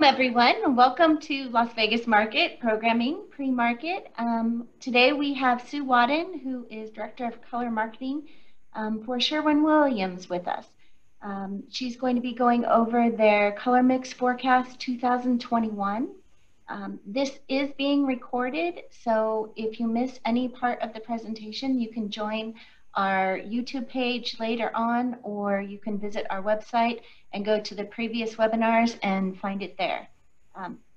Everyone. Welcome to Las Vegas Market Programming Pre-Market. Today we have Sue Wadden, who is Director of Color Marketing for Sherwin-Williams with us. She's going to be going over their Colormix Forecast 2021. This is being recorded, so if you miss any part of the presentation, you can join our YouTube page later on, or you can visit our website and go to the previous webinars and find it there.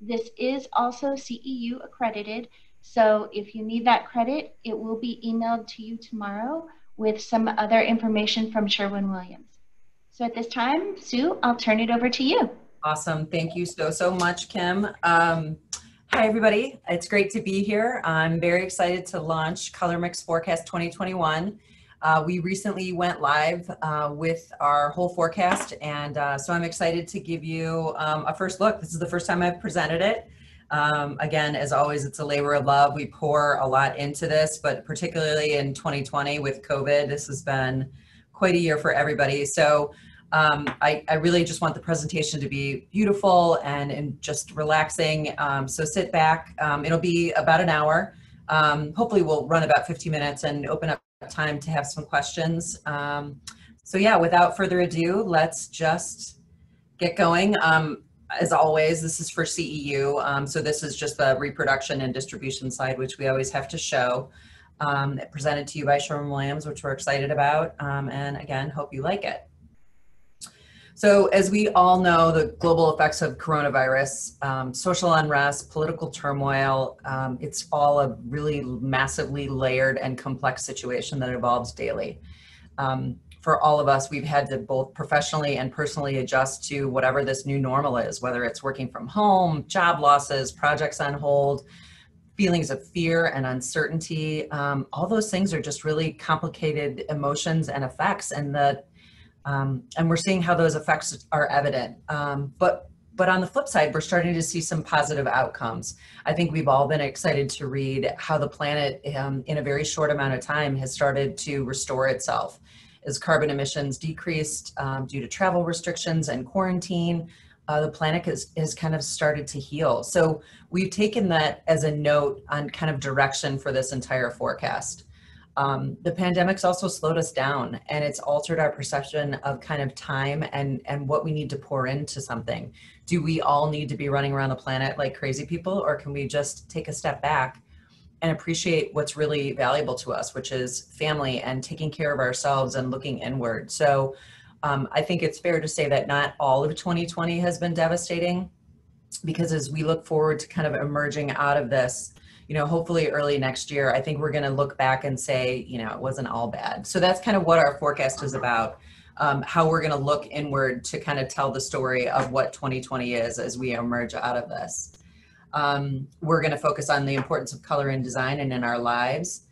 This is also CEU accredited, so if you need that credit, it will be emailed to you tomorrow with some other information from Sherwin-Williams. So at this time, Sue, I'll turn it over to you. Awesome. Thank you so much, Kim. Hi, everybody. It's great to be here. I'm very excited to launch Colormix Forecast 2021. We recently went live with our whole forecast, and so I'm excited to give you a first look. This is the first time I've presented it. Again, as always, it's a labor of love. We pour a lot into this, but particularly in 2020 with COVID, this has been quite a year for everybody. So I really just want the presentation to be beautiful and just relaxing. So sit back. It'll be about an hour. Hopefully we'll run about 50 minutes and open up time to have some questions. So yeah, without further ado, let's just get going. As always, this is for CEU. So this is just the reproduction and distribution side, which we always have to show. Presented to you by Sherwin-Williams, which we're excited about. And again, hope you like it. So as we all know, the global effects of coronavirus, social unrest, political turmoil, it's all a really massively layered and complex situation that evolves daily. For all of us, we've had to both professionally and personally adjust to whatever this new normal is, whether it's working from home, job losses, projects on hold, feelings of fear and uncertainty. All those things are just really complicated emotions and effects, and we're seeing how those effects are evident. But on the flip side, we're starting to see some positive outcomes. I think we've all been excited to read how the planet in a very short amount of time has started to restore itself. As carbon emissions decreased due to travel restrictions and quarantine, the planet has kind of started to heal. So we've taken that as a note on kind of direction for this entire forecast. The pandemic's also slowed us down, and it's altered our perception of kind of time and what we need to pour into something. Do we all need to be running around the planet like crazy people, or can we just take a step back and appreciate what's really valuable to us, which is family and taking care of ourselves and looking inward? So I think it's fair to say that not all of 2020 has been devastating, because as we look forward to kind of emerging out of this, hopefully early next year, I think we're going to look back and say, it wasn't all bad. So that's kind of what our forecast is about, how we're going to look inward to kind of tell the story of what 2020 is as we emerge out of this. We're going to focus on the importance of color in design and in our lives.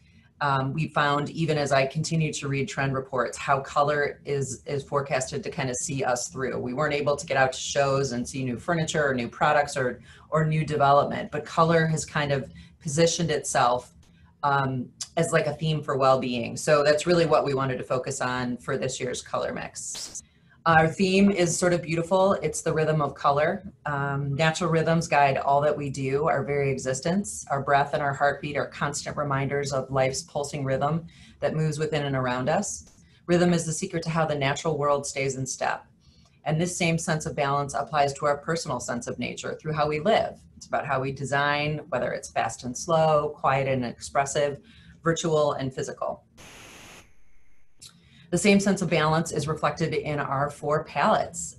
We found, even as I continue to read trend reports, how color is forecasted to kind of see us through. We weren't able to get out to shows and see new furniture or new products or new development, but color has kind of positioned itself as like a theme for well-being. So that's really what we wanted to focus on for this year's color mix. Our theme is sort of beautiful. It's the rhythm of color. Natural rhythms guide all that we do, our very existence. Our breath and our heartbeat are constant reminders of life's pulsing rhythm that moves within and around us. Rhythm is the secret to how the natural world stays in step. And this same sense of balance applies to our personal sense of nature through how we live. It's about how we design, whether it's fast and slow, quiet and expressive, virtual and physical. The same sense of balance is reflected in our 4 palettes.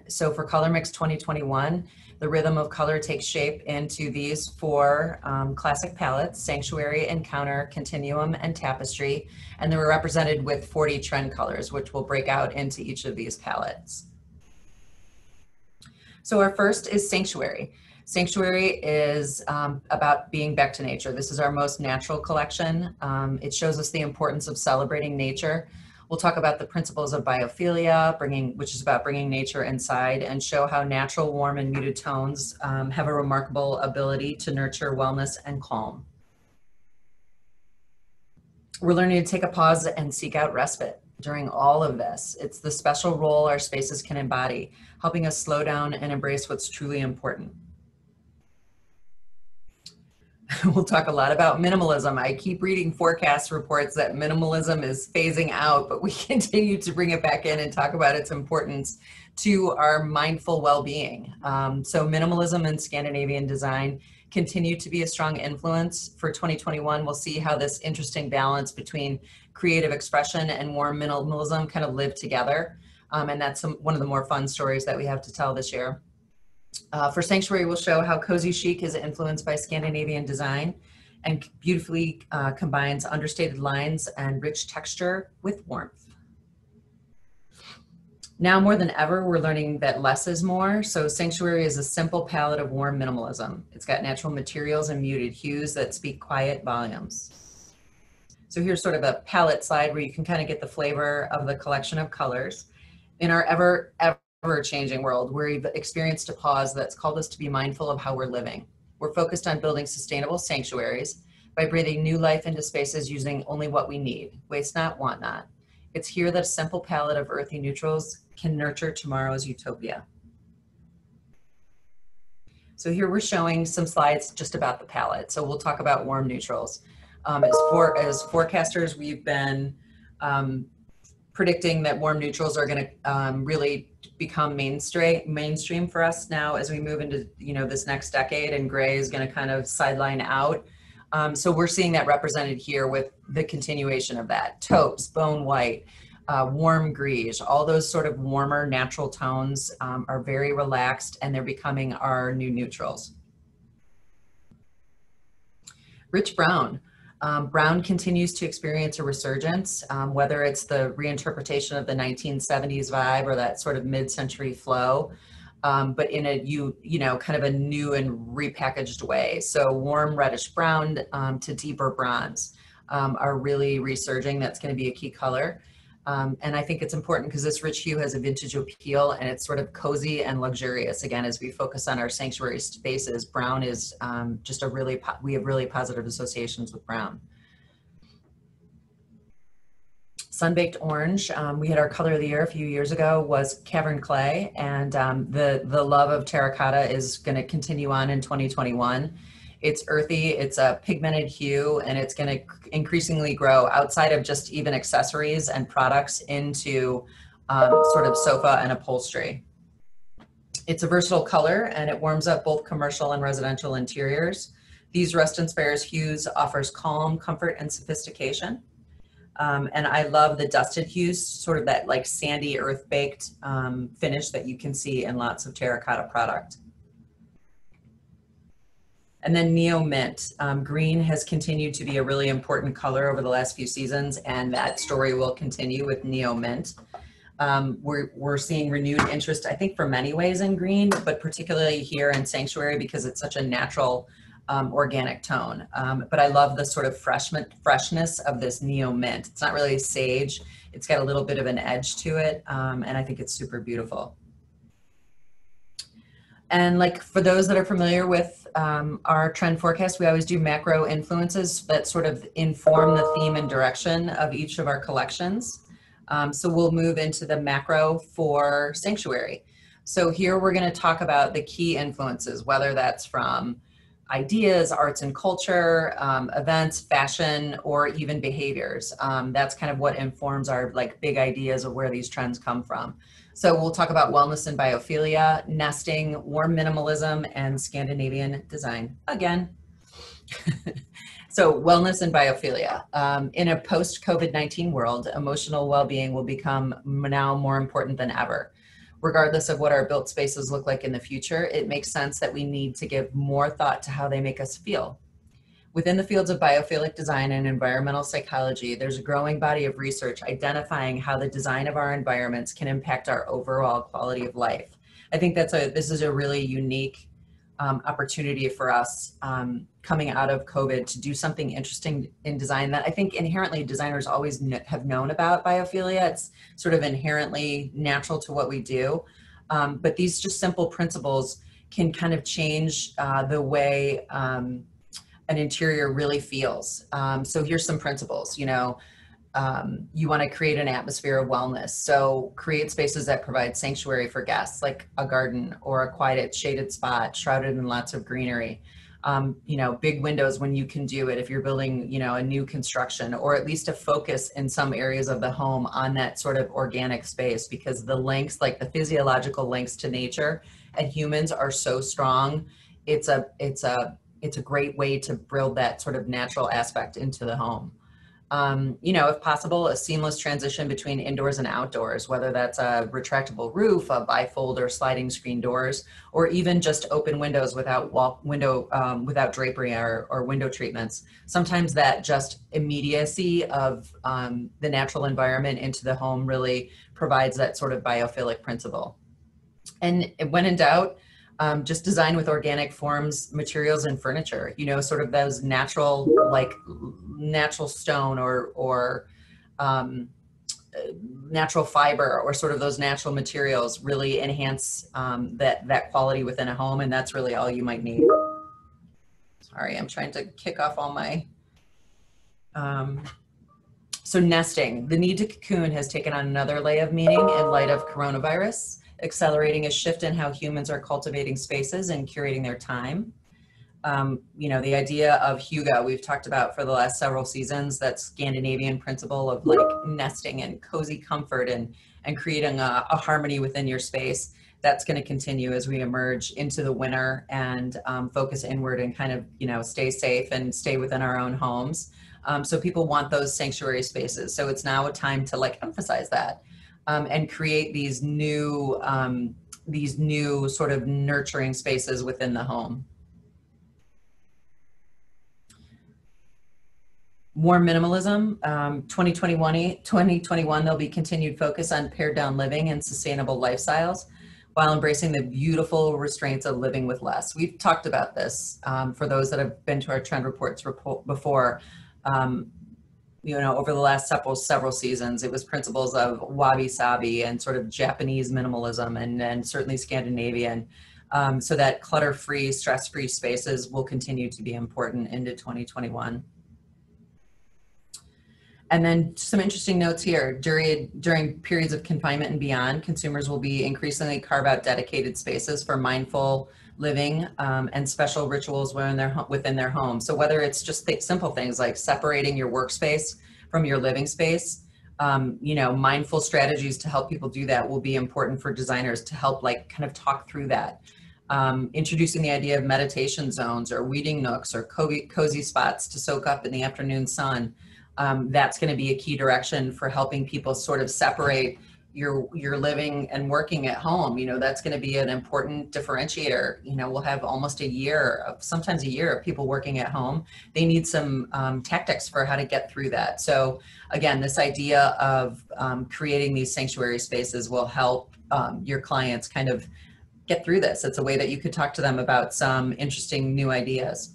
So for Colormix 2021, the rhythm of color takes shape into these 4 classic palettes: Sanctuary, Encounter, Continuum, and Tapestry. And they were represented with 40 trend colors, which will break out into each of these palettes. So our first is Sanctuary. Sanctuary is about being back to nature. This is our most natural collection. It shows us the importance of celebrating nature. We'll talk about the principles of biophilia, which is about bringing nature inside, and show how natural, warm, and muted tones have a remarkable ability to nurture wellness and calm. We're learning to take a pause and seek out respite. during all of this. It's the special role our spaces can embody, helping us slow down and embrace what's truly important. We'll talk a lot about minimalism. I keep reading forecast reports that minimalism is phasing out, but we continue to bring it back in and talk about its importance to our mindful well-being. So minimalism and Scandinavian design continue to be a strong influence for 2021. We'll see how this interesting balance between creative expression and warm minimalism kind of live together. And that's one of the more fun stories that we have to tell this year. For Sanctuary, we'll show how cozy chic is influenced by Scandinavian design and beautifully combines understated lines and rich texture with warmth. Now more than ever, we're learning that less is more. So Sanctuary is a simple palette of warm minimalism. It's got natural materials and muted hues that speak quiet volumes. So here's sort of a palette slide where you can kind of get the flavor of the collection of colors. In our ever-changing world, we've experienced a pause that's called us to be mindful of how we're living. We're focused on building sustainable sanctuaries by breathing new life into spaces using only what we need. Waste not, want not. It's here that a simple palette of earthy neutrals can nurture tomorrow's utopia. So here we're showing some slides just about the palette. So we'll talk about warm neutrals. As forecasters, we've been predicting that warm neutrals are going to really become mainstream for us now as we move into this next decade, and gray is going to kind of sideline out. So we're seeing that represented here with the continuation of that. Taupes, bone white, warm greige, all those sort of warmer natural tones are very relaxed, and they're becoming our new neutrals. Rich brown. Brown continues to experience a resurgence, whether it's the reinterpretation of the 1970s vibe or that sort of mid-century flow, but in a kind of a new and repackaged way. So warm reddish brown to deeper bronze are really resurging. That's going to be a key color. And I think it's important because this rich hue has a vintage appeal, and it's sort of cozy and luxurious. Again, as we focus on our sanctuary spaces, brown is just we have really positive associations with brown. Sunbaked orange, we had our color of the year a few years ago, was cavern clay, and the love of terracotta is going to continue on in 2021. It's earthy, it's a pigmented hue, and it's going to increasingly grow outside of just even accessories and products into sort of sofa and upholstery. It's a versatile color, and it warms up both commercial and residential interiors. These rust-inspired hues offers calm, comfort, and sophistication. And I love the dusted hues, sort of that like sandy earth-baked finish that you can see in lots of terracotta product. And then Neo Mint. Green has continued to be a really important color over the last few seasons, and that story will continue with Neo Mint. We're seeing renewed interest, I think, for many ways in green, but particularly here in Sanctuary because it's such a natural organic tone. But I love the sort of freshness of this Neo Mint. It's not really sage. It's got a little bit of an edge to it, and I think it's super beautiful. And like for those that are familiar with our trend forecast, we always do macro influences that sort of inform the theme and direction of each of our collections. So we'll move into the macro for Sanctuary. So here we're going to talk about the key influences, whether that's from ideas, arts and culture, events, fashion, or even behaviors. That's kind of what informs our like big ideas of where these trends come from. So we'll talk about wellness and biophilia, nesting, warm minimalism, and Scandinavian design again. So wellness and biophilia. In a post-COVID-19 world, emotional well-being will become now more important than ever. Regardless of what our built spaces look like in the future, it makes sense that we need to give more thought to how they make us feel. Within the fields of biophilic design and environmental psychology, there's a growing body of research identifying how the design of our environments can impact our overall quality of life. I think this is a really unique opportunity for us coming out of COVID to do something interesting in design that I think inherently designers always have known about biophilia. It's sort of inherently natural to what we do. But these just simple principles can kind of change the way an interior really feels. So here's some principles, you want to create an atmosphere of wellness. So create spaces that provide sanctuary for guests, like a garden or a quiet shaded spot shrouded in lots of greenery. You know, big windows when you can do it, if you're building, you know, a new construction, or at least a focus in some areas of the home on that sort of organic space, because the links, like the physiological links to nature and humans are so strong. It's a great way to build that sort of natural aspect into the home. You know, if possible, a seamless transition between indoors and outdoors, whether that's a retractable roof, a bifold or sliding screen doors, or even just open windows without without drapery or window treatments. Sometimes that just immediacy of the natural environment into the home really provides that sort of biophilic principle. And when in doubt, just design with organic forms, materials, and furniture, you know, sort of those natural, like natural stone or natural fiber, or sort of those natural materials really enhance that quality within a home. And that's really all you might need. Sorry, I'm trying to kick off all my, so nesting. The need to cocoon has taken on another layer of meaning in light of coronavirus, accelerating a shift in how humans are cultivating spaces and curating their time. You know, the idea of hygge we've talked about for the last several seasons, that Scandinavian principle of like nesting and cozy comfort and creating a harmony within your space. That's going to continue as we emerge into the winter and focus inward and kind of, you know, stay safe and stay within our own homes. So people want those sanctuary spaces. So it's now a time to like emphasize that. And create these new sort of nurturing spaces within the home. More minimalism. 2021, there'll be continued focus on pared down living and sustainable lifestyles, while embracing the beautiful restraints of living with less. We've talked about this for those that have been to our trend reports before. You know, over the last several seasons, it was principles of wabi-sabi and sort of Japanese minimalism, and certainly Scandinavian, so that clutter-free, stress-free spaces will continue to be important into 2021. And then some interesting notes here. During periods of confinement and beyond, consumers will be increasingly carve out dedicated spaces for mindful living and special rituals within their home. So whether it's just simple things like separating your workspace from your living space, you know, mindful strategies to help people do that will be important for designers to help like kind of talk through that. Introducing the idea of meditation zones or reading nooks or cozy spots to soak up in the afternoon sun. That's going to be a key direction for helping people sort of separate your living and working at home. You know, that's going to be an important differentiator. You know, we'll have almost sometimes a year of people working at home. They need some tactics for how to get through that. So again, this idea of creating these sanctuary spaces will help your clients kind of get through this. It's a way that you could talk to them about some interesting new ideas.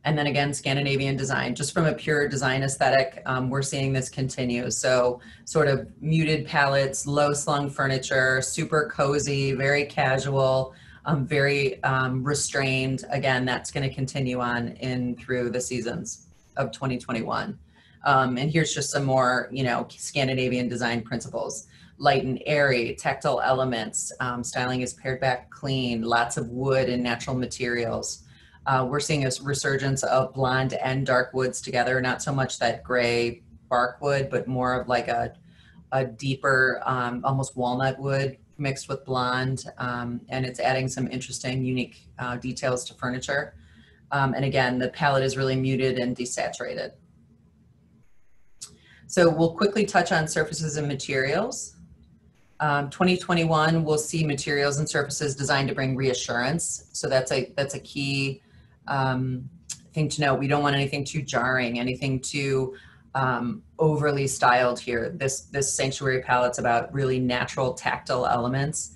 And then again, Scandinavian design, just from a pure design aesthetic, we're seeing this continue. So sort of muted palettes, low slung furniture, super cozy, very casual, very restrained. Again, that's going to continue on in through the seasons of 2021. And here's just some more, you know, Scandinavian design principles. Light and airy, tactile elements, styling is pared back clean, lots of wood and natural materials. We're seeing a resurgence of blonde and dark woods together, not so much that gray bark wood, but more of like a deeper, almost walnut wood mixed with blonde. And it's adding some interesting, unique details to furniture. And again, the palette is really muted and desaturated. So we'll quickly touch on surfaces and materials. 2021, we'll see materials and surfaces designed to bring reassurance. So that's a key thing to know. We don't want anything too jarring, anything too overly styled here. This sanctuary palette's about really natural tactile elements,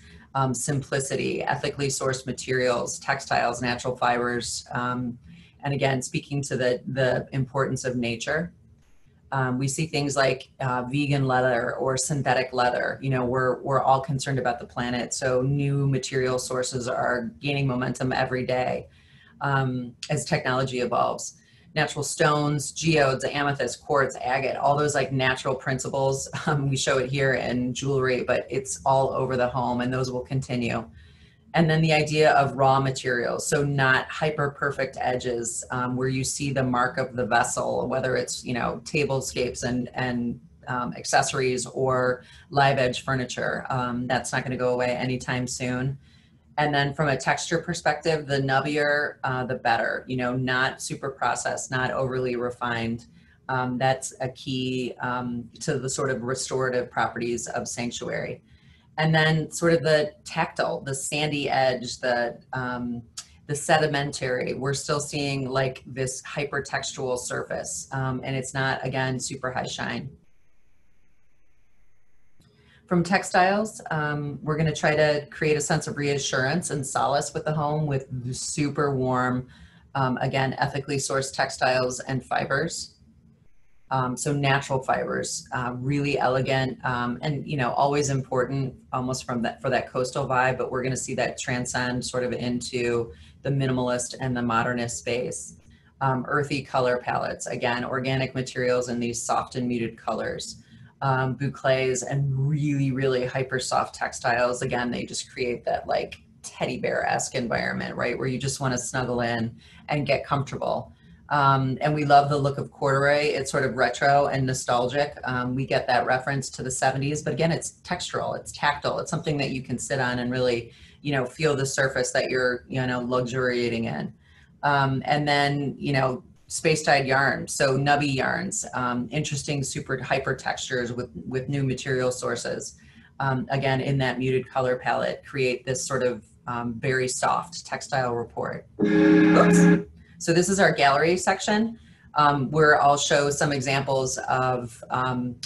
simplicity, ethically sourced materials, textiles, natural fibers, and again, speaking to the importance of nature. We see things like vegan leather or synthetic leather. You know, we're all concerned about the planet, so new material sources are gaining momentum every day as technology evolves. natural stones, geodes, amethyst, quartz, agate, all those like natural principles. We show it here in jewelry, but it's all over the home, and those will continue. And then the idea of raw materials, so not hyper perfect edges where you see the mark of the vessel, whether it's, you know, tablescapes and accessories or live edge furniture. That's not going to go away anytime soon. And then from a texture perspective, the nubbier, the better, you know, not super processed, not overly refined. That's a key to the sort of restorative properties of sanctuary. And then sort of the tactile, the sandy edge, the sedimentary, we're still seeing like this hypertextual surface. And it's not, again, super high shine. From textiles, we're gonna try to create a sense of reassurance and solace with the home with super warm, again, ethically sourced textiles and fibers. So natural fibers, really elegant, and, you know, always important almost from that, for that coastal vibe, but we're going to see that transcend sort of into the minimalist and the modernist space. Earthy color palettes, again, organic materials in these soft and muted colors. Bouclés and really, really hyper soft textiles. Again, they just create that like teddy bear-esque environment, right? Where you just want to snuggle in and get comfortable. And we love the look of corduroy. It's sort of retro and nostalgic. We get that reference to the 70s, but again, it's textural, it's tactile. It's something that you can sit on and really, you know, feel the surface that you're, you know, luxuriating in. And then, you know, space-dyed yarns, so nubby yarns, interesting, super hyper textures with new material sources. Again, in that muted color palette, create this sort of very soft textile report. Oops. So this is our gallery section, where I'll show some examples of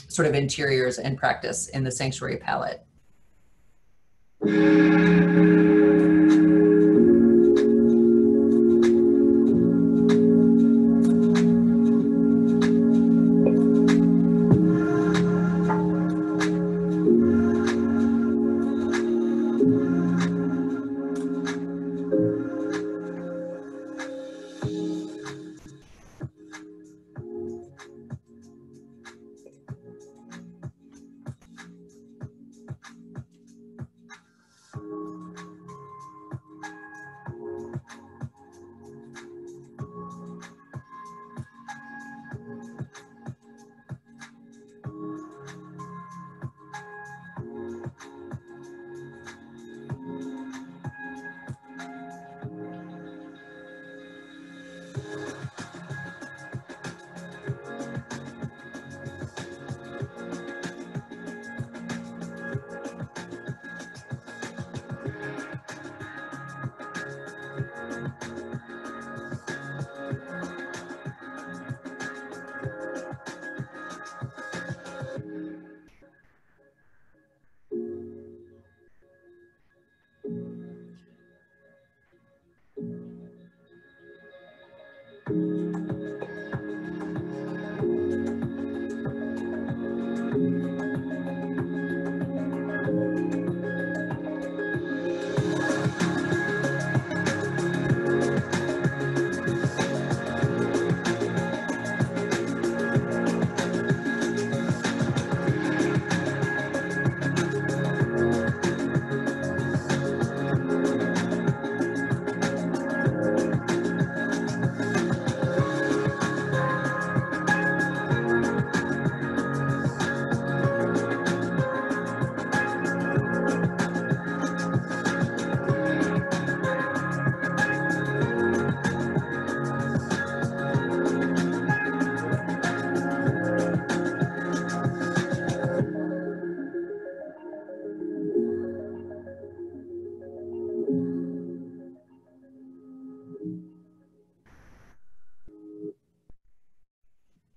sort of interiors in practice in the sanctuary palette.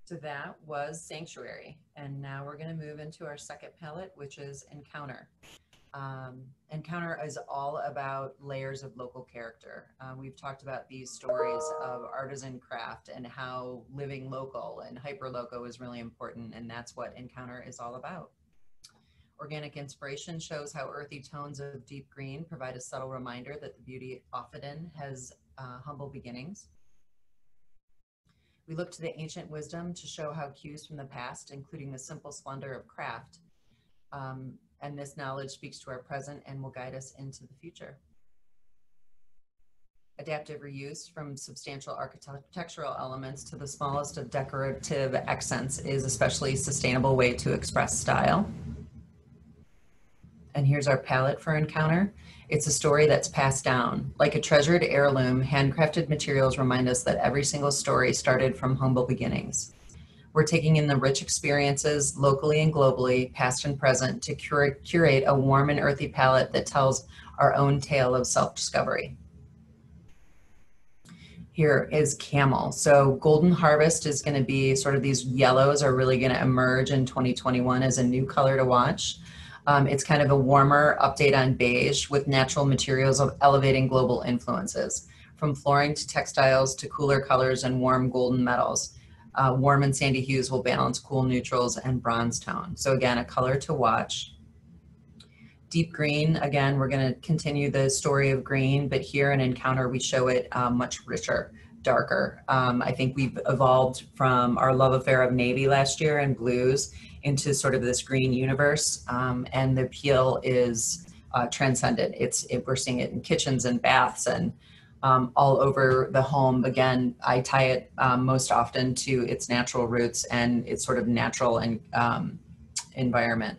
So that was Sanctuary. And now we're going to move into our second palette, which is Encounter. Encounter is all about layers of local character. We've talked about these stories of artisan craft and how living local and hyperlocal is really important, and that's what Encounter is all about. Organic inspiration shows how earthy tones of deep green provide a subtle reminder that the beauty often has humble beginnings. We look to the ancient wisdom to show how cues from the past, including the simple splendor of craft, and this knowledge speaks to our present and will guide us into the future. Adaptive reuse, from substantial architectural elements to the smallest of decorative accents, is especially sustainable way to express style. And here's our palette for Encounter. It's a story that's passed down. Like a treasured heirloom, handcrafted materials remind us that every single story started from humble beginnings. We're taking in the rich experiences locally and globally, past and present, to curate a warm and earthy palette that tells our own tale of self-discovery. Here is Camel. So Golden Harvest is going to be sort of, these yellows are really going to emerge in 2021 as a new color to watch. It's kind of a warmer update on beige with natural materials of elevating global influences, from flooring to textiles to cooler colors and warm golden metals. Warm and sandy hues will balance cool neutrals and bronze tone. So again, a color to watch. Deep green, again, we're going to continue the story of green, but here in Encounter, we show it much richer, darker. I think we've evolved from our love affair of navy last year and blues into sort of this green universe, and the appeal is transcendent. We're seeing it in kitchens and baths and all over the home. Again, I tie it most often to its natural roots and its sort of natural and environment.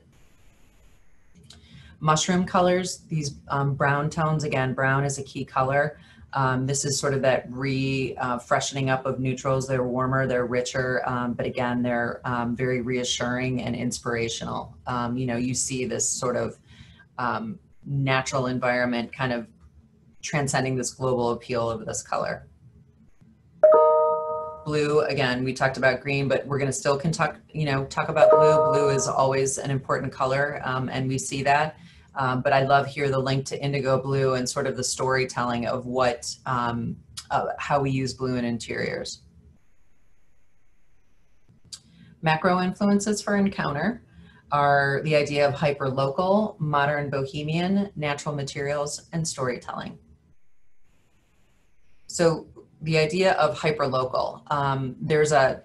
Mushroom colors, these brown tones, again, brown is a key color. This is sort of that freshening up of neutrals. They're warmer, they're richer, but again, they're very reassuring and inspirational. You know, you see this sort of natural environment kind of transcending this global appeal of this color. Blue, again, we talked about green, but we're going to still talk about blue. Blue is always an important color, and we see that. But I love here the link to indigo blue and sort of the storytelling of what, how we use blue in interiors. Macro influences for Encounter are the idea of hyperlocal, modern bohemian, natural materials, and storytelling. So the idea of hyperlocal, there's a,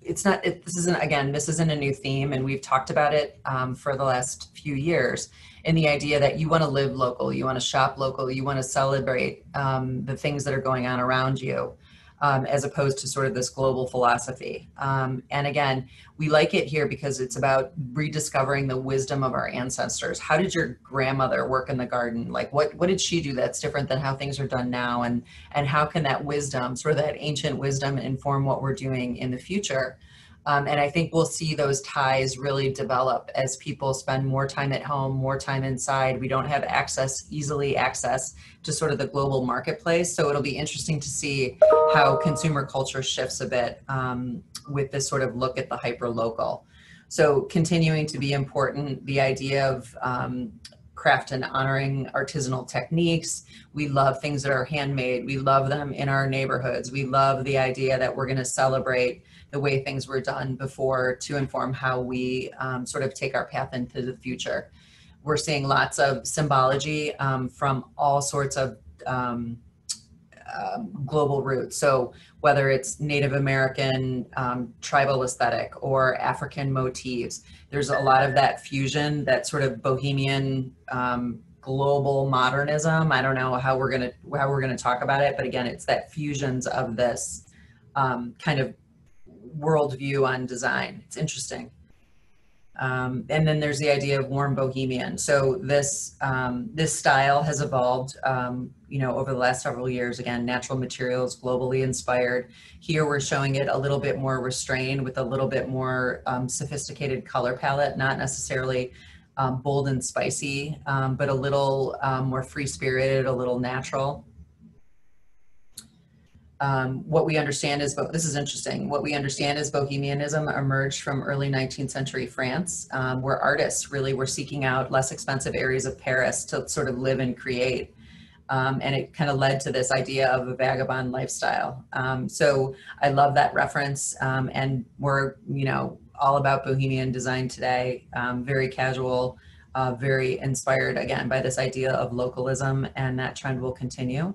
this isn't a new theme, and we've talked about it for the last few years, in the idea that you want to live local, you want to shop local, you want to celebrate the things that are going on around you, as opposed to sort of this global philosophy. And again, we like it here because it's about rediscovering the wisdom of our ancestors. How did your grandmother work in the garden? Like what did she do that's different than how things are done now? And how can that wisdom, sort of that ancient wisdom, inform what we're doing in the future? And I think we'll see those ties really develop as people spend more time at home, more time inside. We don't have easily access to sort of the global marketplace. So it'll be interesting to see how consumer culture shifts a bit with this sort of look at the hyper-local. So continuing to be important, the idea of craft and honoring artisanal techniques. We love things that are handmade. We love them in our neighborhoods. We love the idea that we're going to celebrate the way things were done before to inform how we sort of take our path into the future. We're seeing lots of symbology from all sorts of global roots. So whether it's Native American tribal aesthetic or African motifs, there's a lot of that fusion, that sort of bohemian global modernism. I don't know how we're gonna talk about it, but again, it's that fusions of this kind of worldview on design. It's interesting. And then there's the idea of warm bohemian. So this this style has evolved, over the last several years. Again, natural materials, globally inspired. Here we're showing it a little bit more restrained with a little bit more sophisticated color palette, not necessarily bold and spicy, but a little more free-spirited, a little natural. What we understand is, this is interesting, what we understand is Bohemianism emerged from early 19th century France, where artists really were seeking out less expensive areas of Paris to sort of live and create. And it kind of led to this idea of a vagabond lifestyle. So I love that reference, and we're, all about Bohemian design today, very casual, very inspired, again, by this idea of localism, and that trend will continue.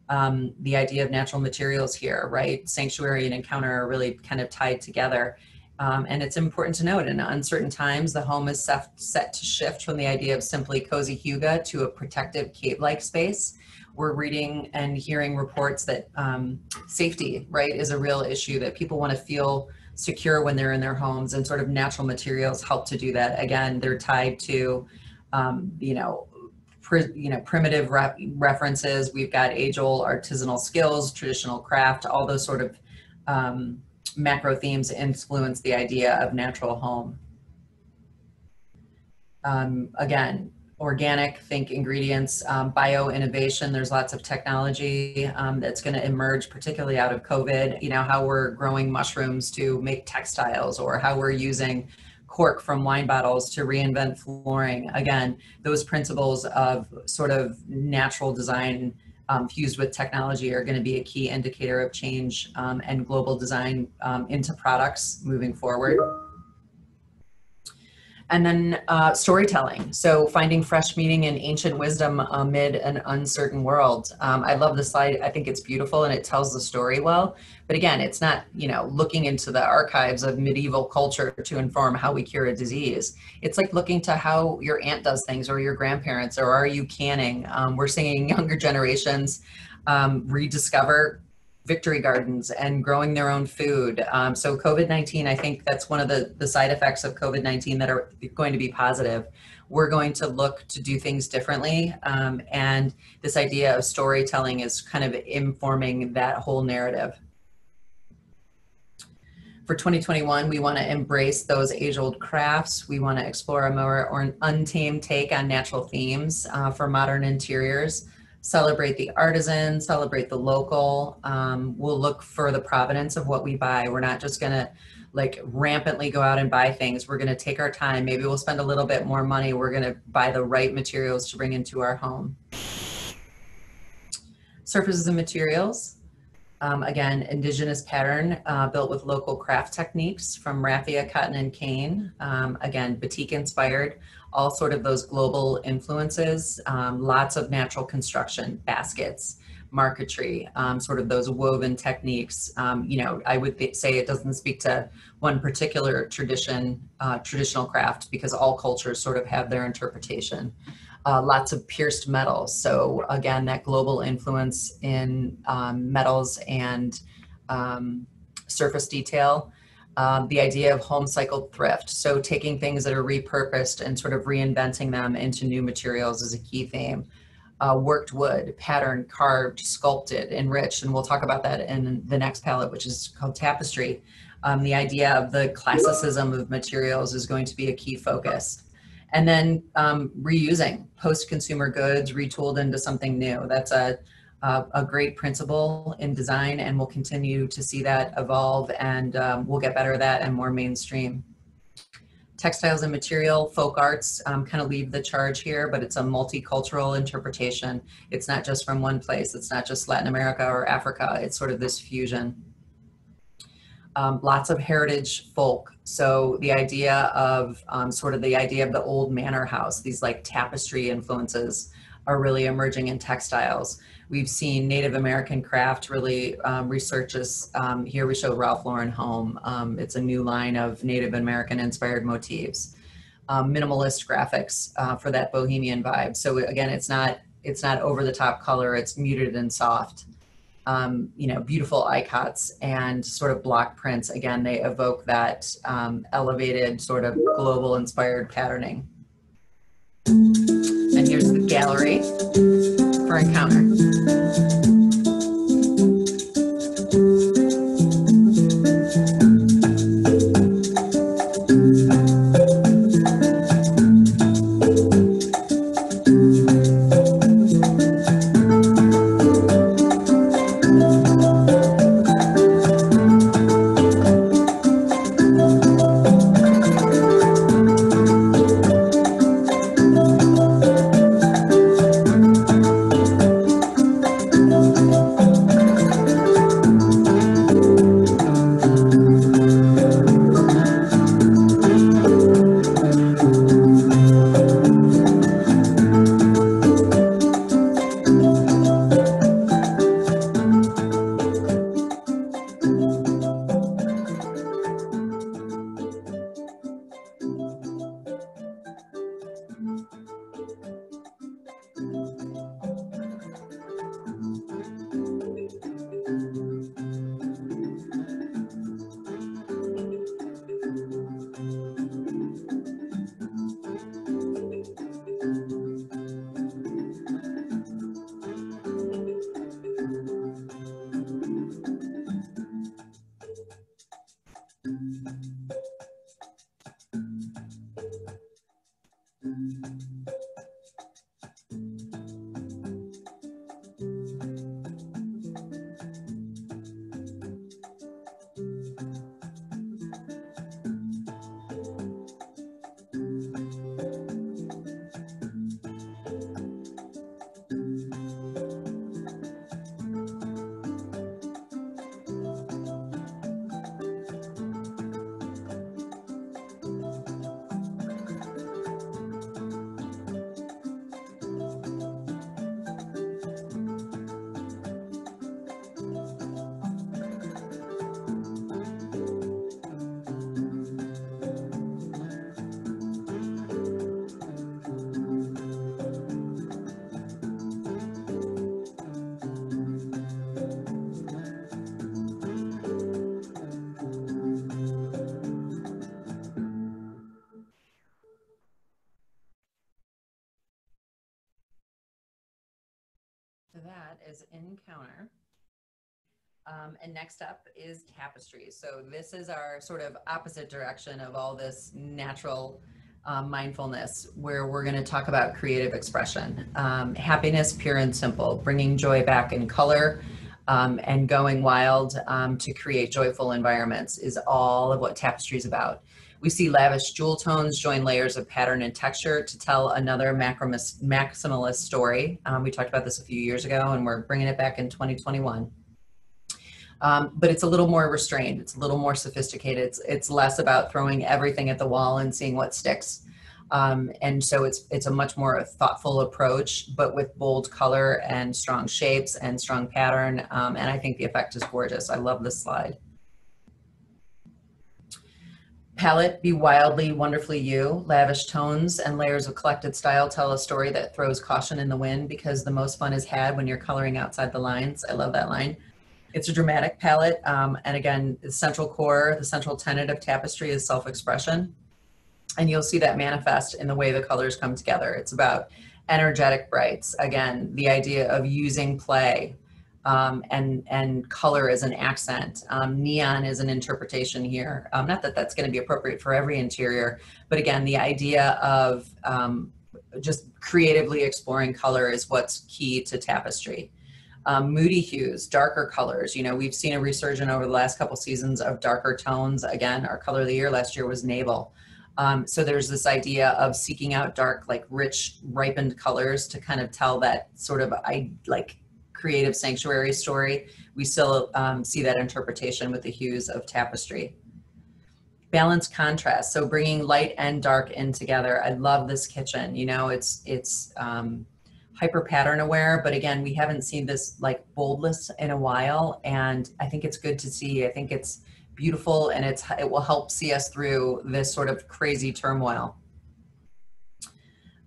The idea of natural materials here, right? Sanctuary and encounter are really kind of tied together. And it's important to note in uncertain times, the home is set to shift from the idea of simply cozy hygge to a protective cave-like space. We're reading and hearing reports that safety, right, is a real issue, that people want to feel secure when they're in their homes, and sort of natural materials help to do that. Again, they're tied to, primitive references. We've got age-old artisanal skills, traditional craft, all those sort of macro themes influence the idea of natural home. Again, organic, think ingredients, bio-innovation. There's lots of technology that's going to emerge, particularly out of COVID. You know, how we're growing mushrooms to make textiles, or how we're using cork from wine bottles to reinvent flooring. Again, those principles of sort of natural design fused with technology are going to be a key indicator of change and global design into products moving forward. And then storytelling. So finding fresh meaning in ancient wisdom amid an uncertain world. I love the slide. I think it's beautiful and it tells the story well. But again, it's not, looking into the archives of medieval culture to inform how we cure a disease. It's like looking to how your aunt does things, or your grandparents, or are you canning? We're seeing younger generations rediscover victory gardens and growing their own food. So COVID-19, I think that's one of the side effects of COVID-19 that are going to be positive. We're going to look to do things differently. And this idea of storytelling is kind of informing that whole narrative. For 2021, we want to embrace those age-old crafts. We want to explore a more untamed take on natural themes for modern interiors. Celebrate the artisan, celebrate the local. We'll look for the provenance of what we buy. We're not just gonna rampantly go out and buy things. We're gonna take our time. Maybe we'll spend a little bit more money. We're gonna buy the right materials to bring into our home. Surfaces and materials. Again, indigenous pattern built with local craft techniques from raffia, cotton, and cane. Again, batik inspired. All sort of those global influences, lots of natural construction, baskets, marquetry, sort of those woven techniques. I would say it doesn't speak to one particular traditional craft, because all cultures sort of have their interpretation. Lots of pierced metals. So again, that global influence in metals and surface detail. The idea of home cycle thrift. So taking things that are repurposed and sort of reinventing them into new materials is a key theme. Worked wood, patterned, carved, sculpted, enriched, and we'll talk about that in the next palette, which is called tapestry. The idea of the classicism of materials is going to be a key focus. And then reusing post-consumer goods, retooled into something new. That's a great principle in design, and we'll continue to see that evolve, and we'll get better at that and more mainstream. Textiles and material, folk arts kind of lead the charge here, but it's a multicultural interpretation. It's not just from one place. It's not just Latin America or Africa. It's sort of this fusion. Lots of heritage folk. So the idea of the old manor house, these tapestry influences are really emerging in textiles. We've seen Native American craft really researches. Here we show Ralph Lauren Home. It's a new line of Native American inspired motifs. Minimalist graphics for that Bohemian vibe. So again, it's not over the top color, it's muted and soft. Beautiful icots and sort of block prints. Again, they evoke that elevated sort of global inspired patterning. And here's the gallery for Encounter. that is Encounter. And next up is Tapestry. So this is our sort of opposite direction of all this natural mindfulness, where we're going to talk about creative expression. Happiness, pure and simple, bringing joy back in color and going wild to create joyful environments is all of what Tapestry is about. We see lavish jewel tones join layers of pattern and texture to tell another maximalist story. We talked about this a few years ago, and we're bringing it back in 2021. But it's a little more restrained. It's a little more sophisticated. It's less about throwing everything at the wall and seeing what sticks. And so it's a much more thoughtful approach, but with bold color and strong shapes and strong pattern. And I think the effect is gorgeous. I love this slide. Palette, be wildly, wonderfully you. Lavish tones and layers of collected style tell a story that throws caution in the wind, because the most fun is had when you're coloring outside the lines. I love that line. It's a dramatic palette. And again, the central core, the central tenet of Tapestry is self-expression. And you'll see that manifest in the way the colors come together. It's about energetic brights. Again, the idea of using play and color as an accent. Neon is an interpretation here. Not that that's going to be appropriate for every interior, but again, the idea of just creatively exploring color is what's key to Tapestry. Moody hues, darker colors. You know, we've seen a resurgence over the last couple seasons of darker tones. Again, our color of the year last year was navel. So there's this idea of seeking out dark, like rich, ripened colors to kind of tell that sort of like creative sanctuary story. We still see that interpretation with the hues of Tapestry. Balanced contrast, so bringing light and dark in together. I love this kitchen. You know, it's hyper pattern aware, but again, we haven't seen this like boldness in a while, and I think it's good to see. I think it's beautiful, and it will help see us through this sort of crazy turmoil.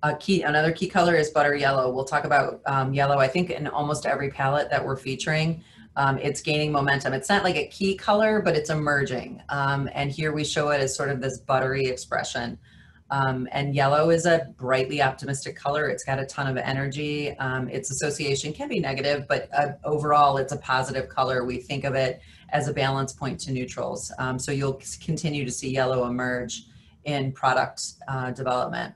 Another key color is butter yellow. We'll talk about yellow, I think, in almost every palette that we're featuring. It's gaining momentum. It's not like a key color, but it's emerging. And here we show it as sort of this buttery expression. And yellow is a brightly optimistic color. It's got a ton of energy. Its association can be negative, but overall it's a positive color. We think of it as a balance point to neutrals. So you'll continue to see yellow emerge in product development.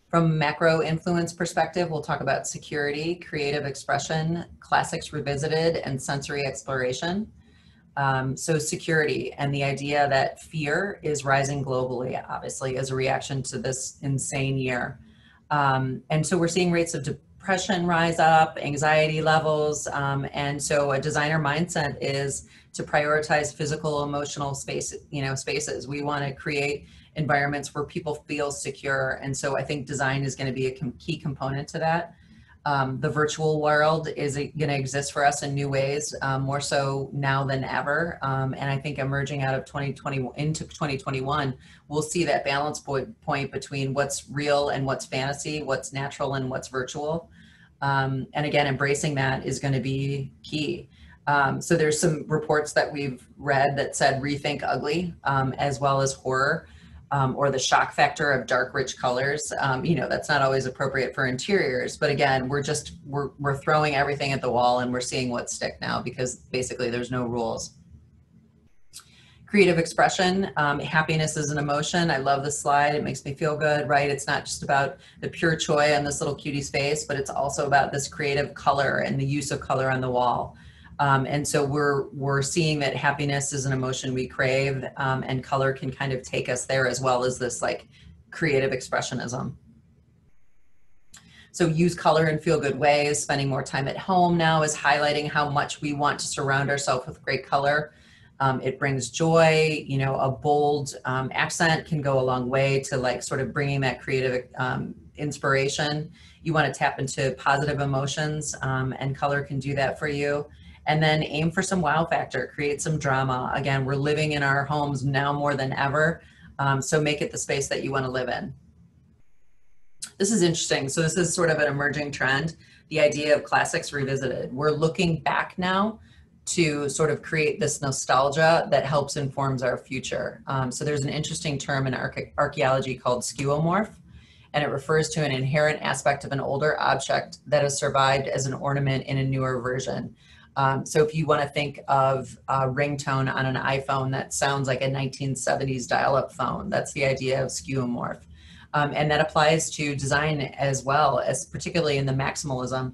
From a macro influence perspective, we'll talk about security, creative expression, classics revisited, and sensory exploration. So security and the idea that fear is rising globally, obviously, as a reaction to this insane year. And so we're seeing rates of depression rise up, anxiety levels. And so a designer mindset is to prioritize physical, emotional spaces. We want to create environments where people feel secure. And so I think design is going to be a key component to that. The virtual world is going to exist for us in new ways, more so now than ever. And I think emerging out of 2020 into 2021, we'll see that balance point between what's real and what's fantasy, what's natural and what's virtual. And again, embracing that is going to be key. So there's some reports that we've read that said rethink ugly, as well as horror. Or the shock factor of dark, rich colors. You know, that's not always appropriate for interiors, but again, we're throwing everything at the wall and we're seeing what stick now, because basically there's no rules. Creative expression, happiness is an emotion. I love this slide. It makes me feel good, right? It's not just about the pure joy on this little cutie's face, but it's also about this creative color and the use of color on the wall. And so we're seeing that happiness is an emotion we crave, and color can kind of take us there, as well as this like creative expressionism. So use color in feel good ways. Spending more time at home now is highlighting how much we want to surround ourselves with great color. It brings joy. You know, a bold accent can go a long way to like sort of bringing that creative inspiration. You want to tap into positive emotions, and color can do that for you. And then aim for some wow factor, create some drama. Again, we're living in our homes now more than ever, so make it the space that you want to live in. This is interesting. So this is sort of an emerging trend, the idea of classics revisited. We're looking back now to sort of create this nostalgia that helps informs our future. So there's an interesting term in archaeology called skeuomorph. and it refers to an inherent aspect of an older object that has survived as an ornament in a newer version. So if you want to think of a ringtone on an iPhone that sounds like a 1970s dial-up phone, that's the idea of skeuomorph. And that applies to design as well, as particularly in the maximalism.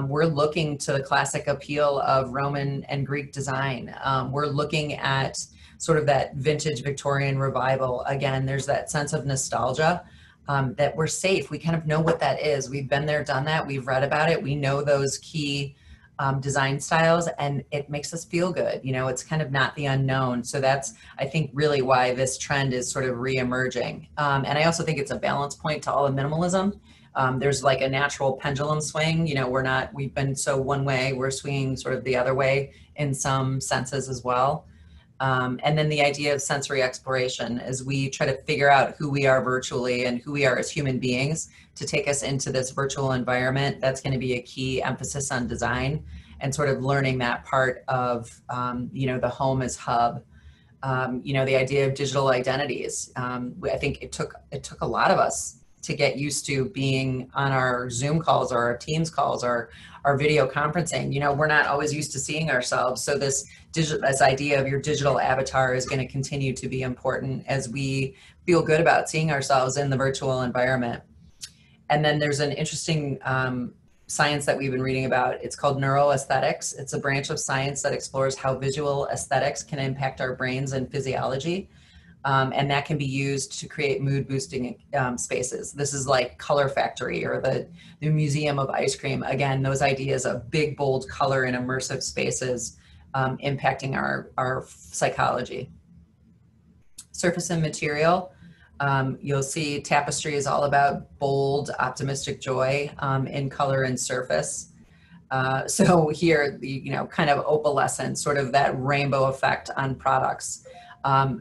We're looking to the classic appeal of Roman and Greek design. We're looking at sort of that vintage Victorian revival. Again, there's that sense of nostalgia, that we're safe. We kind of know what that is. We've been there, done that. We've read about it. We know those key design styles, and it makes us feel good. You know, it's kind of not the unknown. So that's, I think, really why this trend is sort of re-emerging. And I also think it's a balance point to all the minimalism. There's like a natural pendulum swing. You know, we've been so one way, we're swinging sort of the other way in some senses as well. And then the idea of sensory exploration as we try to figure out who we are virtually and who we are as human beings to take us into this virtual environment. That's going to be a key emphasis on design and sort of learning that part of, you know, the home as hub. You know, the idea of digital identities. I think it took a lot of us to get used to being on our Zoom calls or our Teams calls or our video conferencing. You know, we're not always used to seeing ourselves. So this idea of your digital avatar is going to continue to be important as we feel good about seeing ourselves in the virtual environment. And then there's an interesting science that we've been reading about. It's called neuroaesthetics. It's a branch of science that explores how visual aesthetics can impact our brains and physiology. And that can be used to create mood boosting spaces. This is like Color Factory or the Museum of Ice Cream. Again, those ideas of big, bold color in immersive spaces impacting our psychology. Surface and material. You'll see tapestry is all about bold, optimistic joy in color and surface. So here, you know, kind of opalescent, sort of that rainbow effect on products.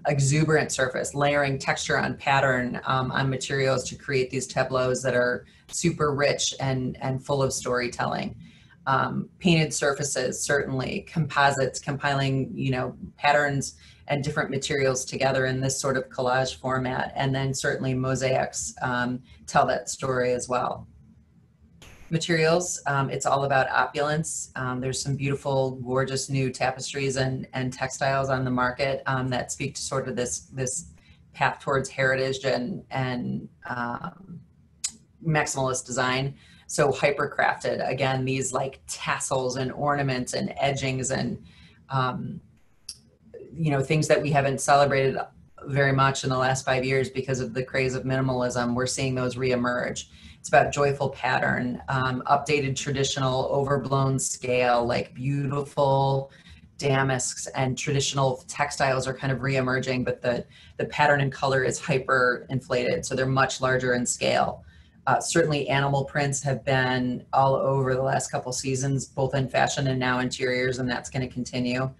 Exuberant surface, layering texture on pattern on materials to create these tableaus that are super rich and full of storytelling. Painted surfaces, certainly. Composites, compiling, you know, patterns and different materials together in this sort of collage format. And then certainly mosaics tell that story as well. Materials, it's all about opulence. There's some beautiful, gorgeous new tapestries and textiles on the market that speak to sort of this path towards heritage and maximalist design. So hypercrafted, again, these like tassels and ornaments and edgings and you know, things that we haven't celebrated very much in the last 5 years because of the craze of minimalism. We're seeing those reemerge. It's about joyful pattern, updated traditional overblown scale, like beautiful damasks and traditional textiles are kind of reemerging, but the pattern and color is hyper inflated. So they're much larger in scale. Certainly animal prints have been all over the last couple seasons, both in fashion and now interiors, and that's going to continue.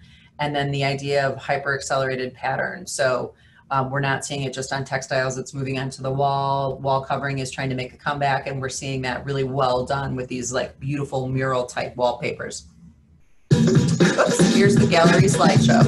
And then the idea of hyper accelerated pattern. So we're not seeing it just on textiles, it's moving onto the wall. Wall covering is trying to make a comeback, and we're seeing that really well done with these like beautiful mural type wallpapers. Oops, here's the gallery slideshow.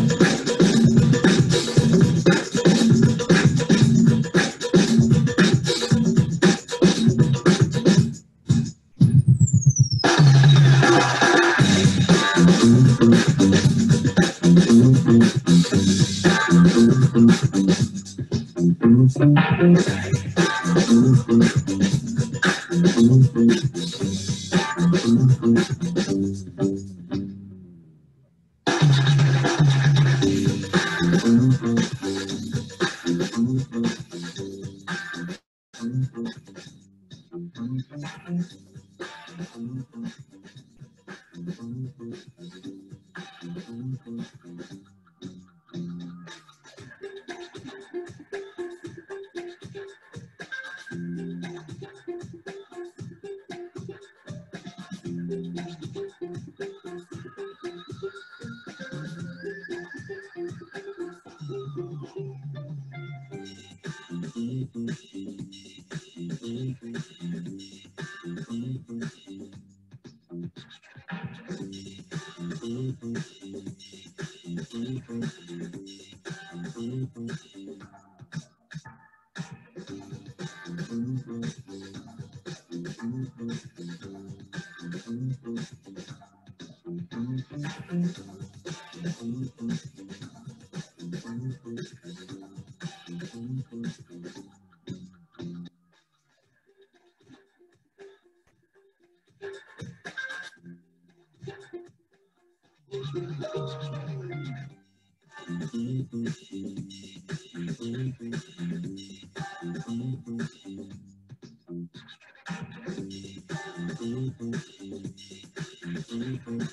That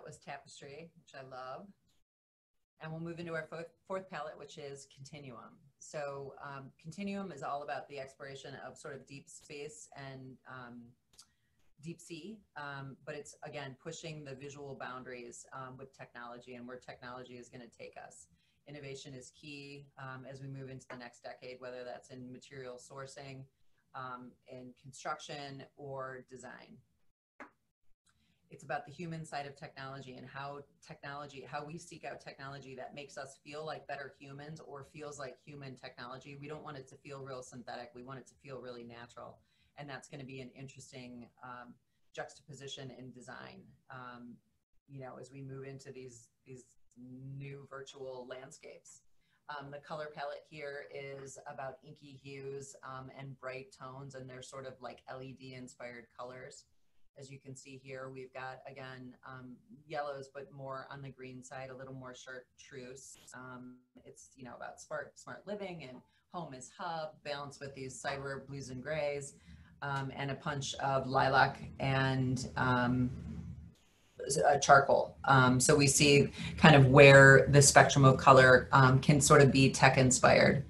was tapestry, which I love. And we'll move into our fourth palette, which is continuum. So continuum is all about the exploration of sort of deep space and deep sea, but it's, again, pushing the visual boundaries with technology and where technology is going to take us. Innovation is key as we move into the next decade, whether that's in material sourcing, in construction, or design. It's about the human side of technology and how we seek out technology that makes us feel like better humans or feels like human technology. We don't want it to feel real synthetic. We want it to feel really natural. And that's going to be an interesting juxtaposition in design, you know, as we move into these new virtual landscapes. The color palette here is about inky hues and bright tones, and they're sort of like LED inspired colors. As you can see here, we've got, again, yellows, but more on the green side, a little more chartreuse. It's, you know, about smart living and home is hub, balanced with these cyber blues and grays, and a punch of lilac and charcoal. So we see kind of where the spectrum of color can sort of be tech inspired.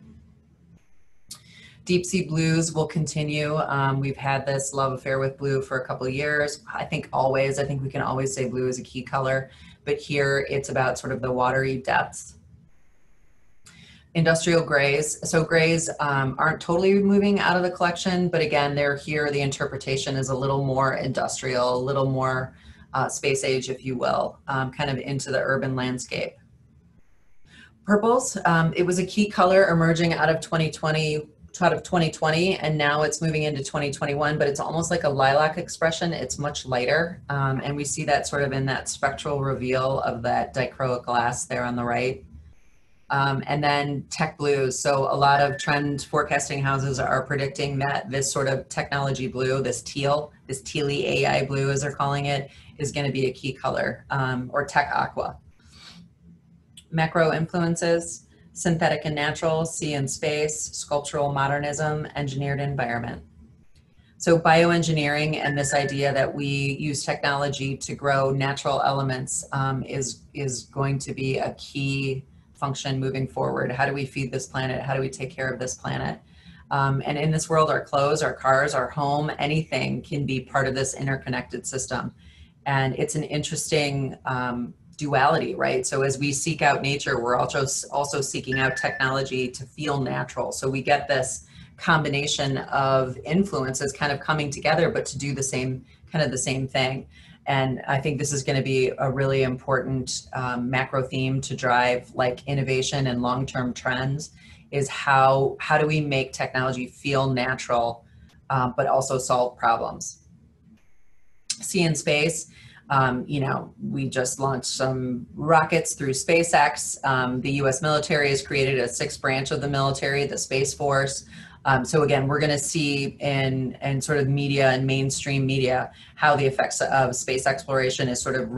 Deep sea blues will continue. We've had this love affair with blue for a couple of years. I think we can always say blue is a key color, but here it's about sort of the watery depths. Industrial grays. So grays aren't totally moving out of the collection, but again, they're here. The interpretation is a little more industrial, a little more space age, if you will, kind of into the urban landscape. Purples, it was a key color emerging out of 2020, and now it's moving into 2021, but it's almost like a lilac expression. It's much lighter, and we see that sort of in that spectral reveal of that dichroic glass there on the right. And then tech blues. So a lot of trend forecasting houses are predicting that this sort of technology blue, this tealy AI blue, as they're calling it, is going to be a key color, or tech aqua. Macro influences. Synthetic and natural, sea and space, sculptural modernism, engineered environment. So bioengineering and this idea that we use technology to grow natural elements is going to be a key function moving forward. How do we feed this planet? How do we take care of this planet? And in this world, our clothes, our cars, our home, anything can be part of this interconnected system. And it's an interesting duality, right? So as we seek out nature, we're also seeking out technology to feel natural. So we get this combination of influences kind of coming together, but to do the same thing. And I think this is going to be a really important macro theme to drive like innovation and long-term trends, is how do we make technology feel natural, but also solve problems. Sea and space. You know, we just launched some rockets through SpaceX. The US military has created a sixth branch of the military, the Space Force. So again, we're going to see in sort of media and mainstream media how the effects of space exploration is sort of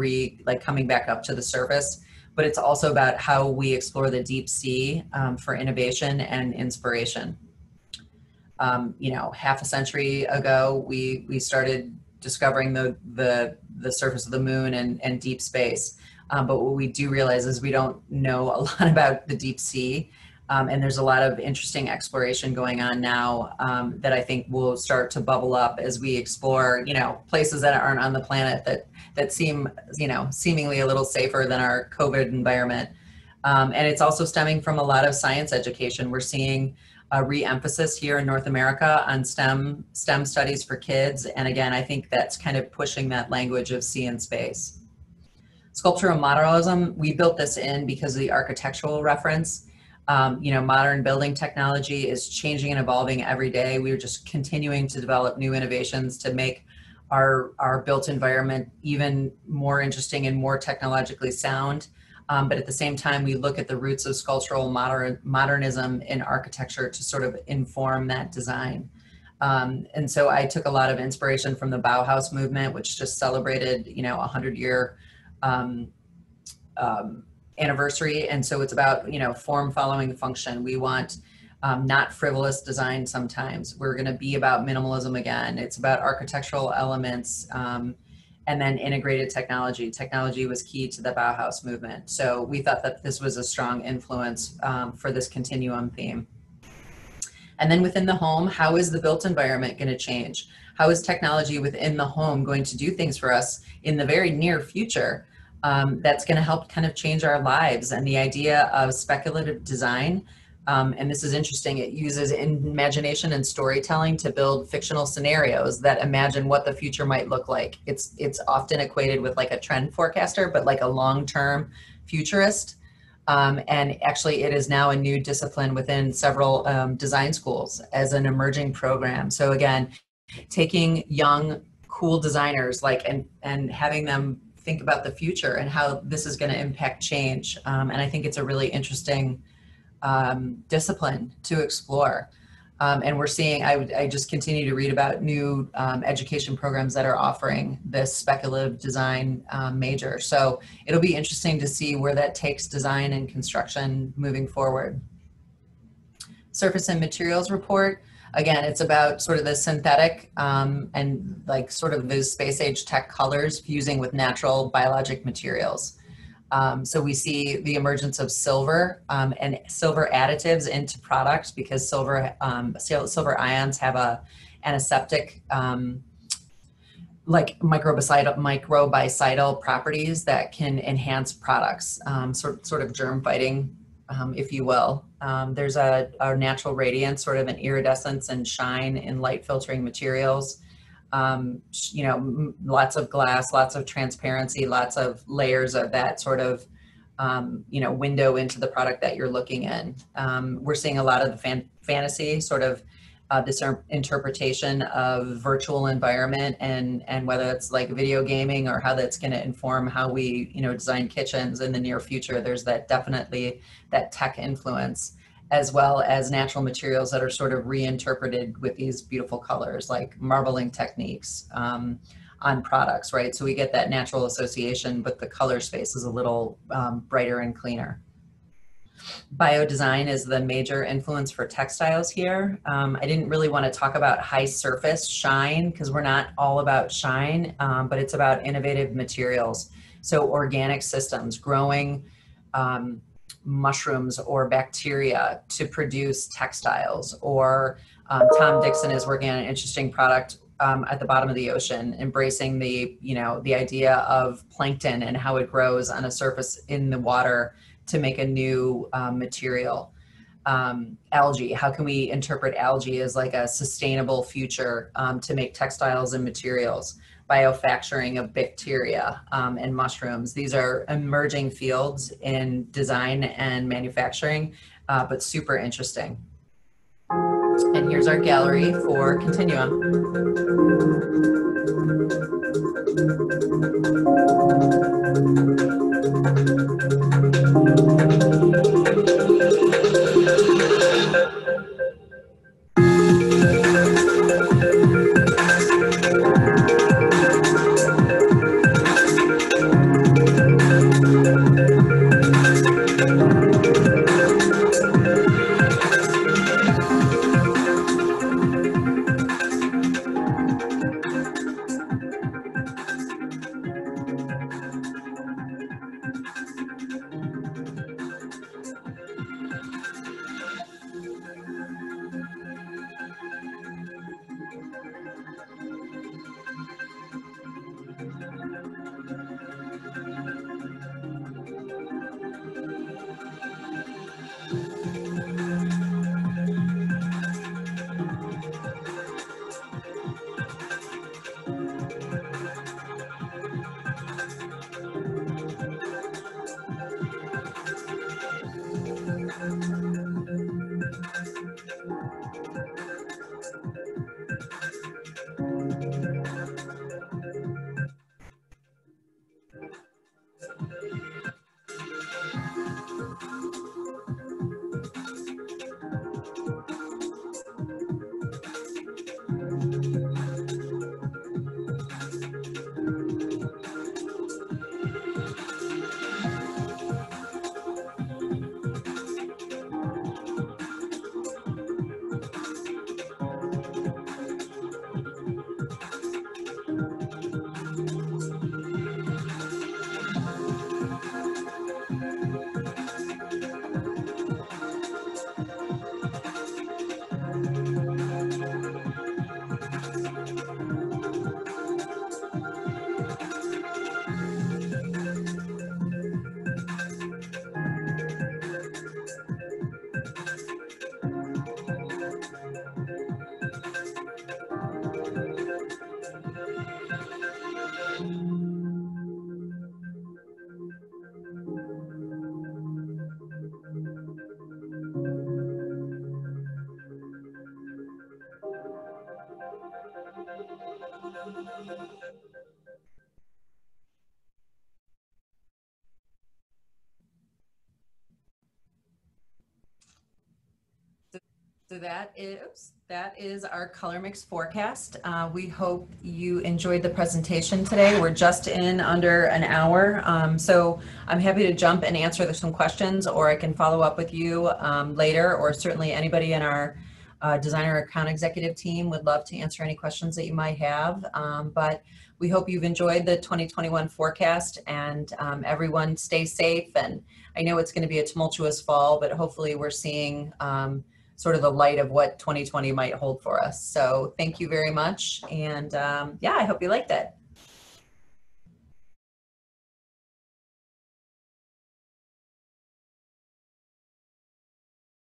coming back up to the surface. But it's also about how we explore the deep sea for innovation and inspiration. You know, half a century ago, we started discovering the surface of the moon and deep space. But what we do realize is we don't know a lot about the deep sea. And there's a lot of interesting exploration going on now that I think will start to bubble up as we explore, you know, places that aren't on the planet that seem, you know, seemingly a little safer than our COVID environment. And it's also stemming from a lot of science education. We're seeing a re-emphasis here in North America on STEM studies for kids. And again, I think that's kind of pushing that language of sea and space. Sculptural Modernism, we built this in because of the architectural reference. You know, modern building technology is changing and evolving every day. We're just continuing to develop new innovations to make our built environment even more interesting and more technologically sound. But at the same time, we look at the roots of sculptural modernism in architecture to sort of inform that design. And so I took a lot of inspiration from the Bauhaus movement, which just celebrated, you know, 100-year anniversary. And so it's about, you know, form following function. We want not frivolous design sometimes. We're going to be about minimalism again. It's about architectural elements and then integrated technology. Technology was key to the Bauhaus movement. So we thought that this was a strong influence for this continuum theme. And then within the home, how is the built environment going to change? How is technology within the home going to do things for us in the very near future that's going to help kind of change our lives? And the idea of speculative design, and this is interesting, it uses imagination and storytelling to build fictional scenarios that imagine what the future might look like. It's often equated with like a trend forecaster, but like a long-term futurist. And actually it is now a new discipline within several design schools as an emerging program. So again, taking young, cool designers and having them think about the future and how this is going to impact change. And I think it's a really interesting discipline to explore. And we're seeing, I just continue to read about new education programs that are offering this speculative design major. So it'll be interesting to see where that takes design and construction moving forward. Surface and materials report. Again, it's about sort of the synthetic and like sort of those space age tech colors fusing with natural biologic materials. So we see the emergence of silver and silver additives into products because silver ions have a antiseptic like microbicidal properties that can enhance products, sort of germ fighting, if you will. There's a natural radiance, sort of an iridescence and shine in light filtering materials. You know, lots of glass, lots of transparency, lots of layers of that sort of, you know, window into the product that you're looking in. We're seeing a lot of the fantasy, sort of this interpretation of virtual environment and whether it's like video gaming or how that's going to inform how we, you know, design kitchens in the near future. There's that definitely that tech influence, as well as natural materials that are sort of reinterpreted with these beautiful colors, like marbling techniques on products, right? So we get that natural association, but the color space is a little brighter and cleaner. Biodesign is the major influence for textiles here. I didn't really want to talk about high surface shine because we're not all about shine, but it's about innovative materials. So organic systems, growing mushrooms or bacteria to produce textiles, or Tom Dixon is working on an interesting product at the bottom of the ocean, embracing the, you know, the idea of plankton and how it grows on a surface in the water to make a new material. Algae, how can we interpret algae as like a sustainable future to make textiles and materials? Biofacturing of bacteria and mushrooms. These are emerging fields in design and manufacturing, but super interesting. And here's our gallery for Continuum. So that is our Colormix forecast. We hope you enjoyed the presentation today. We're just in under an hour, so I'm happy to jump and answer some questions, or I can follow up with you later, or certainly anybody in our designer account executive team would love to answer any questions that you might have. But we hope you've enjoyed the 2021 forecast, and everyone stay safe. And I know it's going to be a tumultuous fall, but hopefully we're seeing sort of the light of what 2020 might hold for us. So thank you very much. And yeah, I hope you liked it.